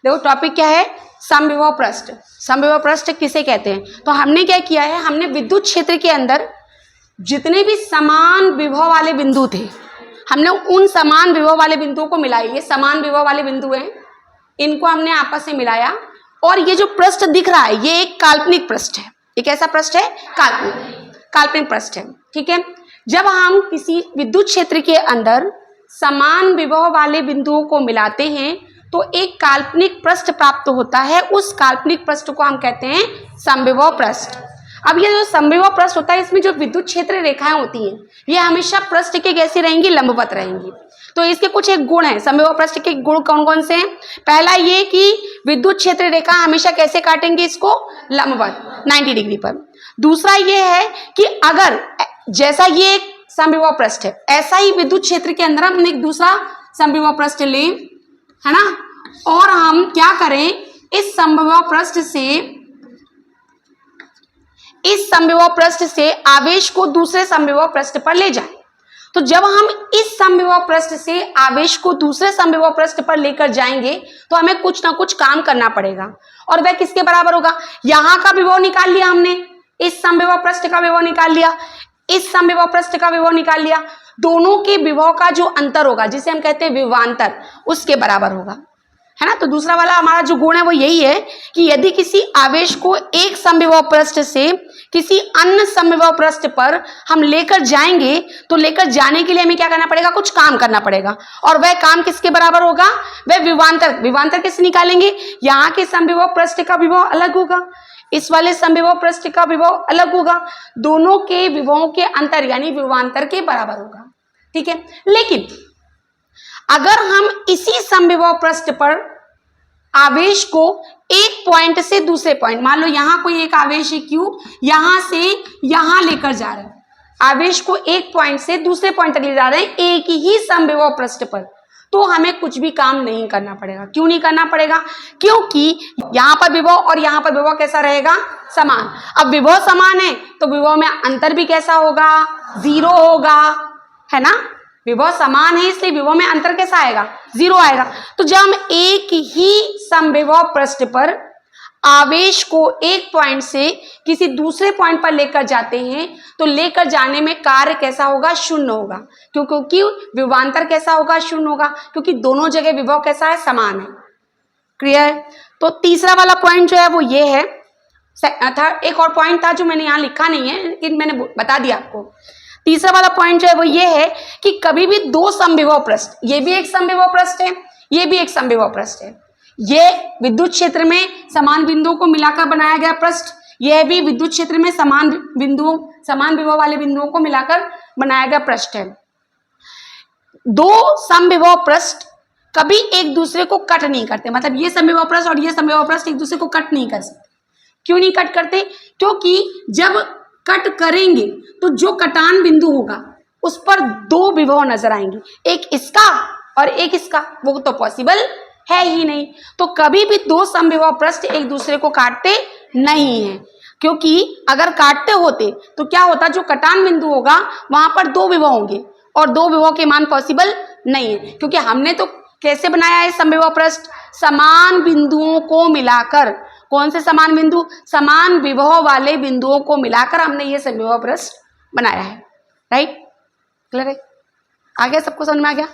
देखो टॉपिक क्या है, समविभव पृष्ठ। समविभव पृष्ठ किसे कहते हैं? तो हमने क्या किया है, हमने विद्युत क्षेत्र के अंदर जितने भी समान विभव वाले बिंदु थे, हमने उन समान विभव वाले बिंदुओं को मिलाया। ये समान विभव वाले बिंदु हैं, इनको हमने आपस में मिलाया और ये जो पृष्ठ दिख रहा है ये एक काल्पनिक पृष्ठ है। ये कैसा पृष्ठ है? काल्पनिक पृष्ठ है। ठीक है, जब हम किसी विद्युत क्षेत्र के अंदर समान विभव वाले बिंदुओं को मिलाते हैं तो एक काल्पनिक पृष्ठ प्राप्त होता है। उस काल्पनिक पृष्ठ को हम कहते हैं समविभव पृष्ठ। अब ये जो समविभव पृष्ठ होता है, इसमें जो विद्युत क्षेत्र रेखाएं होती हैं ये हमेशा पृष्ठ के कैसी रहेंगी? लंबवत रहेंगी। तो इसके कुछ एक गुण हैं, समविभव पृष्ठ के गुण कौन कौन से हैं? पहला ये कि विद्युत क्षेत्र रेखा हमेशा कैसे काटेंगे इसको? लंबवत 90 डिग्री पर। दूसरा ये है कि अगर जैसा ये एक समविभव पृष्ठ है, ऐसा ही विद्युत क्षेत्र के अंदर हम एक दूसरा समविभव पृष्ठ लें, है ना, और हम क्या करें, इस समविभव पृष्ठ से आवेश को दूसरे समविभव पृष्ठ पर ले जाएं। तो जब हम इस समविभव पृष्ठ से आवेश को दूसरे समविभव पृष्ठ पर लेकर जाएंगे तो हमें कुछ ना कुछ काम करना पड़ेगा, और वह किसके बराबर होगा? यहाँ का विभव निकाल लिया हमने, इस समविभव पृष्ठ का विभव निकाल लिया, इस समविभव पृष्ठ का विभव निकाल लिया, दोनों के विभव का जो अंतर होगा जिसे हम कहते हैं विभवांतर, उसके बराबर होगा, है ना। तो दूसरा वाला हमारा जो गुण है वो यही है कि यदि किसी आवेश को एक समविभव पृष्ठ से किसी अन्य समविभव पृष्ठ पर हम लेकर जाएंगे तो लेकर जाने के लिए हमें क्या करना पड़ेगा? कुछ काम करना पड़ेगा, और वह काम किसके बराबर होगा? वह विभवांतर। विभवांतर कैसे निकालेंगे? यहाँ के समविभव पृष्ठ का विभव अलग होगा, इस वाले समविभव पृष्ठ का विभव अलग होगा, दोनों के विभवों के अंतर यानी विभवांतर के बराबर होगा। ठीक है, लेकिन अगर हम इसी समविभव पृष्ठ पर आवेश को एक पॉइंट से दूसरे पॉइंट, मान लो यहां कोई एक आवेश है Q, यहां से यहां लेकर जा रहे हैं, आवेश को एक पॉइंट से दूसरे पॉइंट तक ले जा रहे हैं एक ही समविभव पृष्ठ पर, तो हमें कुछ भी काम नहीं करना पड़ेगा। क्यों नहीं करना पड़ेगा? क्योंकि यहां पर विभव और यहां पर विभव कैसा रहेगा? समान। अब विभव समान है तो विभव में अंतर भी कैसा होगा? 0 होगा, है ना। विभव समान है इसलिए विभव में अंतर कैसा आएगा? 0 आएगा। तो जब हम एक ही समविभव पृष्ठ पर आवेश को एक पॉइंट से किसी दूसरे पॉइंट पर लेकर जाते हैं तो लेकर जाने में कार्य कैसा होगा? शून्य होगा। क्योंकि विभवांतर कैसा होगा? शून्य होगा, क्योंकि दोनों जगह विभव कैसा है? समान है। क्लियर? तो तीसरा वाला पॉइंट जो है वो ये है। एक और पॉइंट था जो मैंने यहाँ लिखा नहीं है लेकिन मैंने बता दिया आपको। तीसरा वाला पॉइंट जो है वो ये है कि कभी भी दो समविभव पृष्ठ, ये भी एक समविभव पृष्ठ है, ये भी एक समविभव पृष्ठ है, ये विद्युत क्षेत्र में समान बिंदुओं को मिलाकर बनाया गया पृष्ठ, यह भी विद्युत क्षेत्र में समान विभव वाले बिंदुओं को मिलाकर बनाया गया पृष्ठ है। दो समविभव पृष्ठ कभी एक दूसरे को कट नहीं करते, मतलब ये समविभव पृष्ठ और ये समविभव पृष्ठ एक दूसरे को कट नहीं कर सकते। क्यों नहीं कट करते? क्योंकि जब कट करेंगे तो जो कटान बिंदु होगा उस पर दो विभव नजर आएंगे, एक इसका और एक इसका, वो तो पॉसिबल है ही नहीं। तो कभी भी दो समविभव पृष्ठ एक दूसरे को काटते नहीं है, क्योंकि अगर काटते होते तो क्या होता? जो कटान बिंदु होगा वहां पर दो विभव होंगे और दो विभव के मान पॉसिबल नहीं है, क्योंकि हमने तो कैसे बनाया है समविभव पृष्ठ? समान बिंदुओं को मिलाकर। कौन से समान बिंदु? समान विभव वाले बिंदुओं को मिलाकर हमने ये समविभव पृष्ठ बनाया है। राइट? क्लियर है? आ गया? सबको समझ में आ गया?